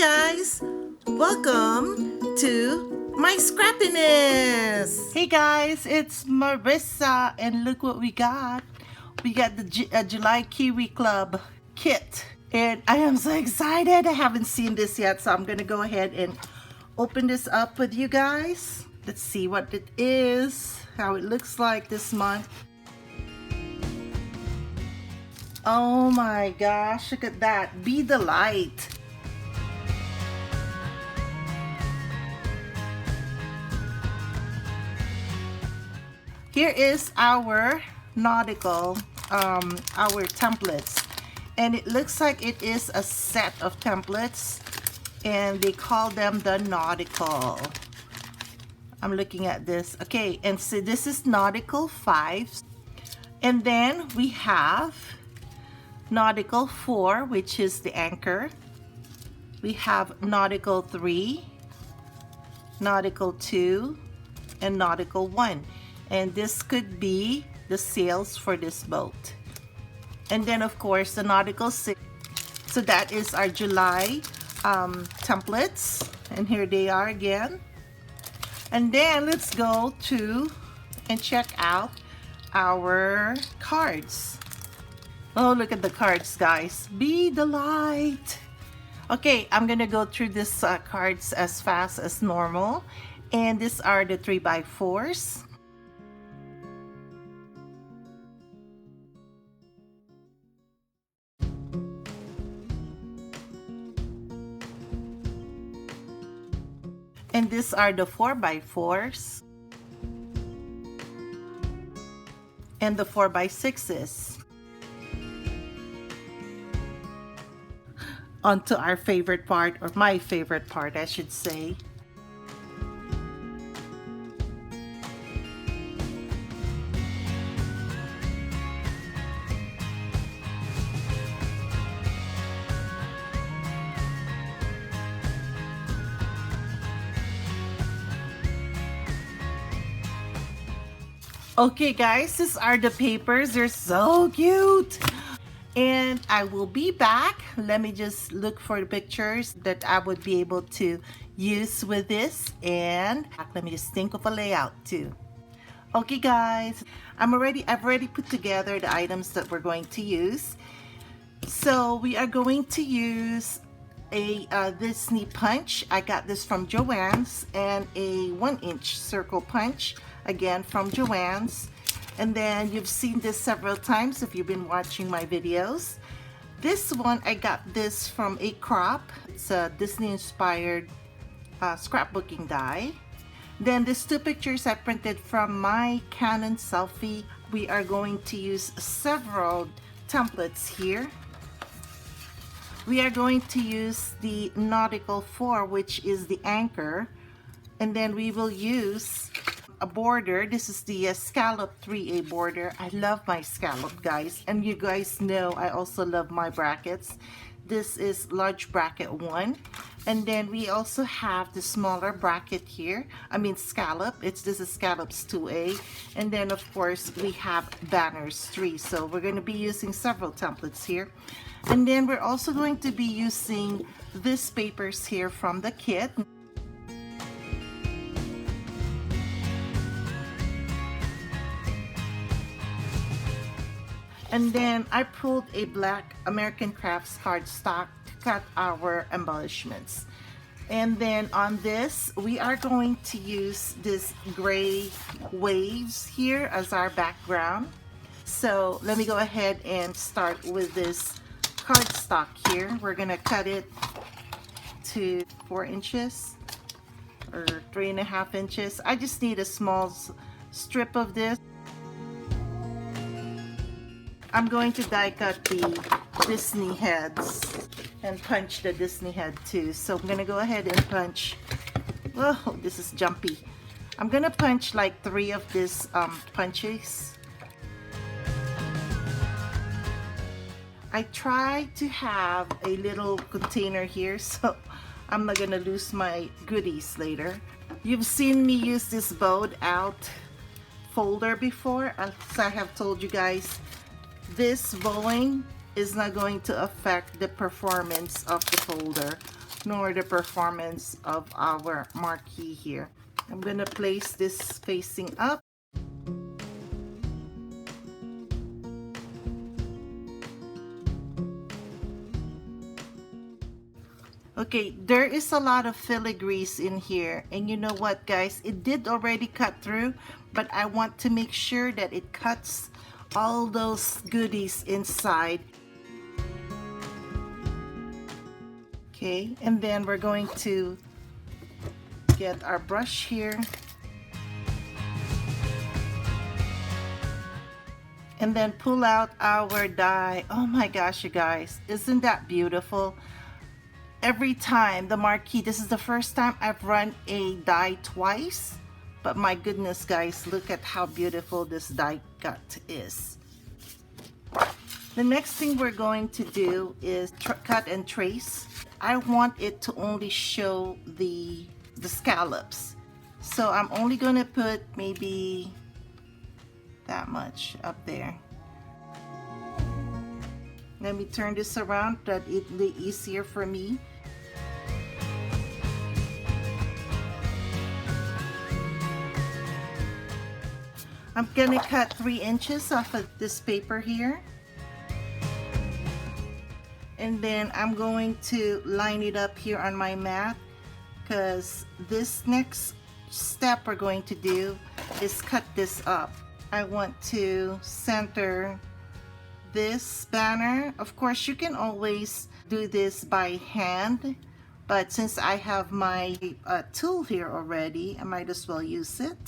guys, welcome to my scrappiness. Hey guys, it's Marissa, and look what we got. We got the July Kiwi Club kit, and I am so excited. I haven't seen this yet, so I'm gonna go ahead and open this up with you guys. Let's see what it is, how it looks like this month. Oh my gosh, look at that. Be the light. Here is our nautical, our templates. And it looks like it is a set of templates, and they call them the nautical. I'm looking at this. Okay, and so this is nautical 5. And then we have nautical 4, which is the anchor. We have nautical 3, nautical 2, and nautical 1. And this could be the sails for this boat. And then of course the nautical 6. So that is our July templates, and here they are again. And then let's go to and check out our cards. Oh, look at the cards, guys. Be the light. Okay, I'm gonna go through these cards as fast as normal. And these are the 3x4s. And these are the 4x4s. And the 4x6s. On to our favorite part, or my favorite part, I should say. Okay guys, these are the papers. They're so cute. And I will be back. Let me just look for the pictures that I would be able to use with this. And let me just think of a layout too. Okay guys, I've already put together the items that we're going to use. So we are going to use a Disney punch. I got this from Joann's, and a 1-inch circle punch, again from Joann's. And then you've seen this several times if you've been watching my videos. This one, I got this from a crop. It's a Disney inspired scrapbooking die. Then these 2 pictures I printed from my Canon selfie. We are going to use several templates here. We are going to use the nautical 4, which is the anchor. And then we will use a border. This is the scallop 3A border. I love my scallop, guys, and you guys know I also love my brackets. This is large bracket 1, and then we also have the smaller bracket here. I mean scallop. This is scallops 2A, and then of course we have banners 3. So we're going to be using several templates here, and then we're also going to be using these papers here from the kit. And then I pulled a black American Crafts cardstock to cut our embellishments. And then on this, we are going to use this gray waves here as our background. So let me go ahead and start with this cardstock here. We're gonna cut it to 4 inches or 3.5 inches. I just need a small strip of this. I'm going to die cut the Disney heads and punch the Disney head too. So I'm gonna go ahead and punch. Whoa, this is jumpy. I'm gonna punch like 3 of these punches. I try to have a little container here so I'm not gonna lose my goodies later. You've seen me use this bowed out folder before. As I have told you guys, this bowing is not going to affect the performance of the folder. nor the performance of our marquee here. I'm gonna place this facing up. Okay, there is a lot of filigrees in here, and you know what guys, it did already cut through, but I want to make sure that it cuts all those goodies inside. Okay, and then we're going to get our brush here and then pull out our die. Oh my gosh, you guys, isn't that beautiful? Every time the marquee, this is the first time I've run a die twice, but my goodness guys, look at how beautiful this die cut is. The next thing we're going to do is cut and trace. I want it to only show the scallops, so I'm only going to put maybe that much up there. Let me turn this around that it'll be easier for me. I'm gonna cut 3 inches off of this paper here. And then I'm going to line it up here on my mat, because this next step we're going to do is cut this up. I want to center this banner. Of course, you can always do this by hand, but since I have my tool here already, I might as well use it.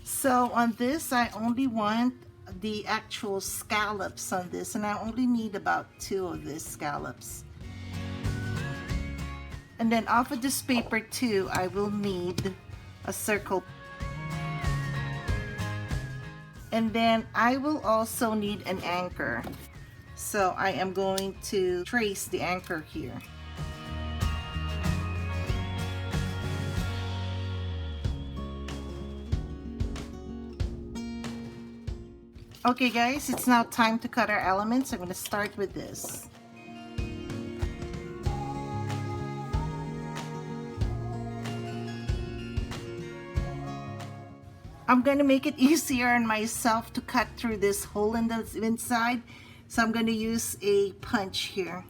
So on this, I only want the actual scallops on this, and I only need about 2 of these scallops. And then off of this paper too, I will need a circle. And then I will also need an anchor. So I am going to trace the anchor here. Okay guys, it's now time to cut our elements. I'm going to start with this. I'm going to make it easier on myself to cut through this hole in the inside, so I'm going to use a punch here.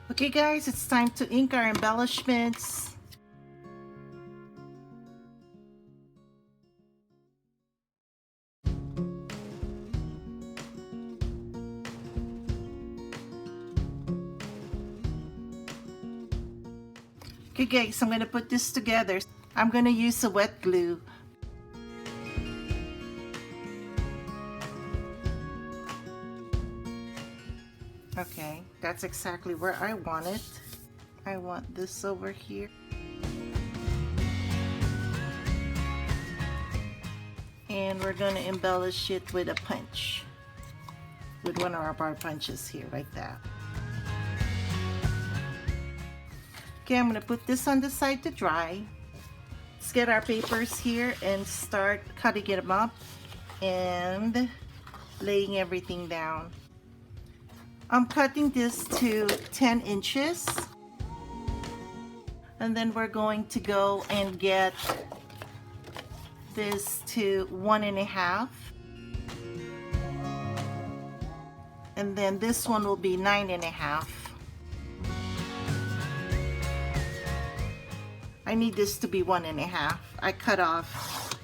Okay guys, it's time to ink our embellishments. Okay guys, I'm going to put this together. I'm going to use a wet glue. Okay, that's exactly where I want it. I want this over here. And we're going to embellish it with a punch. With one of our punches here, like that. Okay, I'm going to put this on the side to dry. Let's get our papers here and start cutting them up and laying everything down. I'm cutting this to 10 inches, and then we're going to go and get this to 1.5, and then this one will be 9.5. I need this to be 1.5. I cut off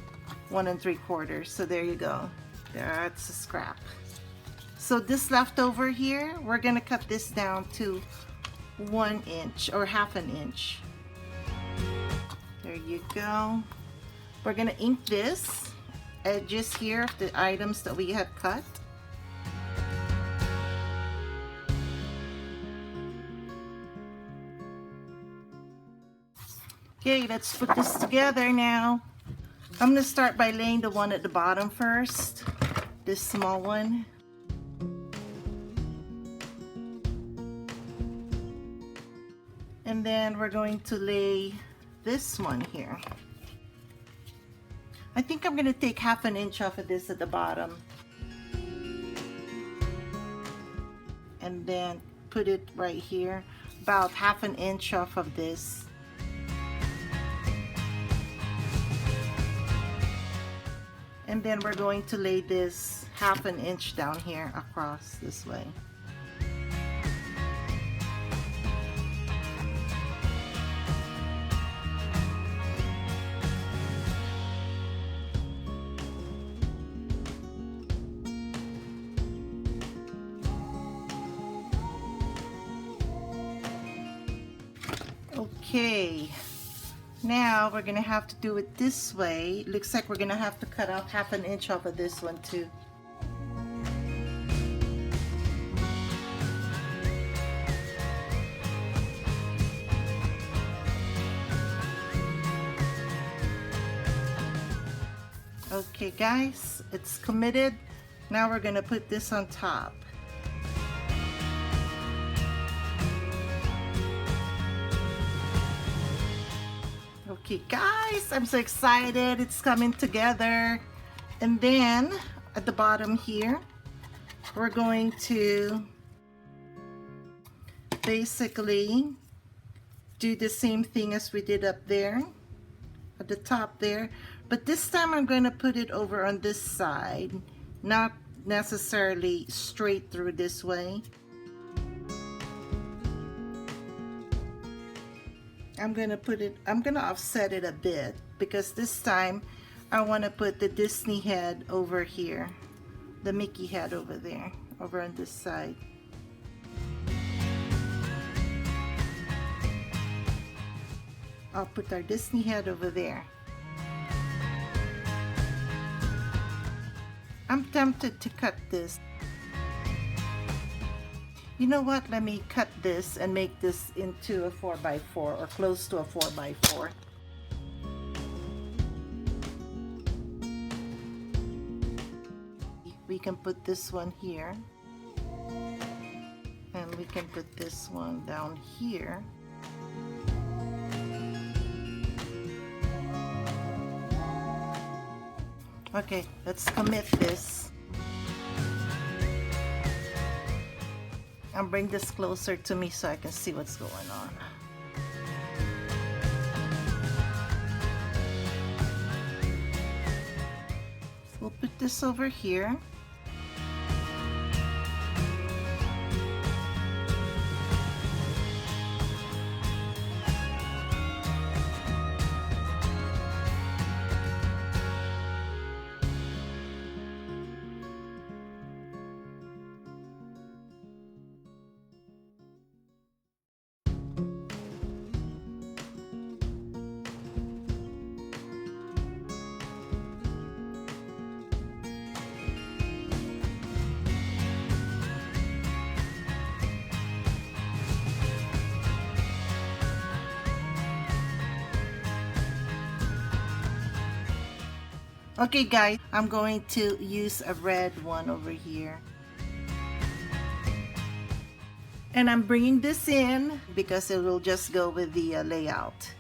1 3/4, so there you go. That's a scrap. So this leftover here, we're gonna cut this down to 1 inch or 1/2 inch. There you go. We're gonna ink this edges here of the items that we had cut. Okay, let's put this together now. I'm gonna start by laying the one at the bottom first, this small one. And then we're going to lay this one here. I think I'm gonna take 1/2 inch off of this at the bottom. And then put it right here, about 1/2 inch off of this. And then we're going to lay this 1/2 inch down here across this way. Okay, now we're gonna have to do it this way. Looks like we're gonna have to cut off 1/2 inch off of this one too. Okay guys, it's committed. Now we're gonna put this on top. Okay guys, I'm so excited. It's coming together. And then at the bottom here, we're going to basically do the same thing as we did up there at the top there, but this time I'm going to put it over on this side, not necessarily straight through this way. I'm going to offset it a bit because this time I want to put the Disney head over here, the Mickey head over there, over on this side. I'll put our Disney head over there. I'm tempted to cut this. You know what? Let me cut this and make this into a 4x4 or close to a 4x4. We can put this one here. And we can put this one down here. Okay, let's commit this. And bring this closer to me so I can see what's going on. So we'll put this over here. Okay guys, I'm going to use a red one over here. And I'm bringing this in because it will just go with the layout.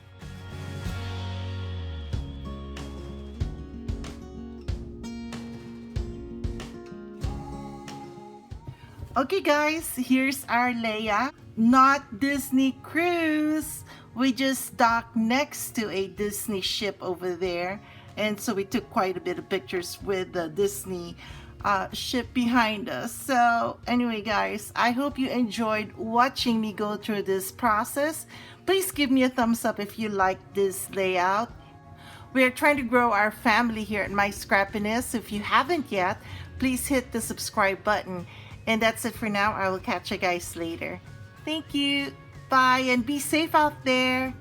Okay guys, here's our layout. Not Disney cruise. We just docked next to a Disney ship over there. And so we took quite a bit of pictures with the Disney ship behind us. So anyway guys, I hope you enjoyed watching me go through this process. Please give me a thumbs up if you like this layout. We are trying to grow our family here at My Scrappiness. If you haven't yet, please hit the subscribe button. And that's it for now. I will catch you guys later. Thank you. Bye and be safe out there.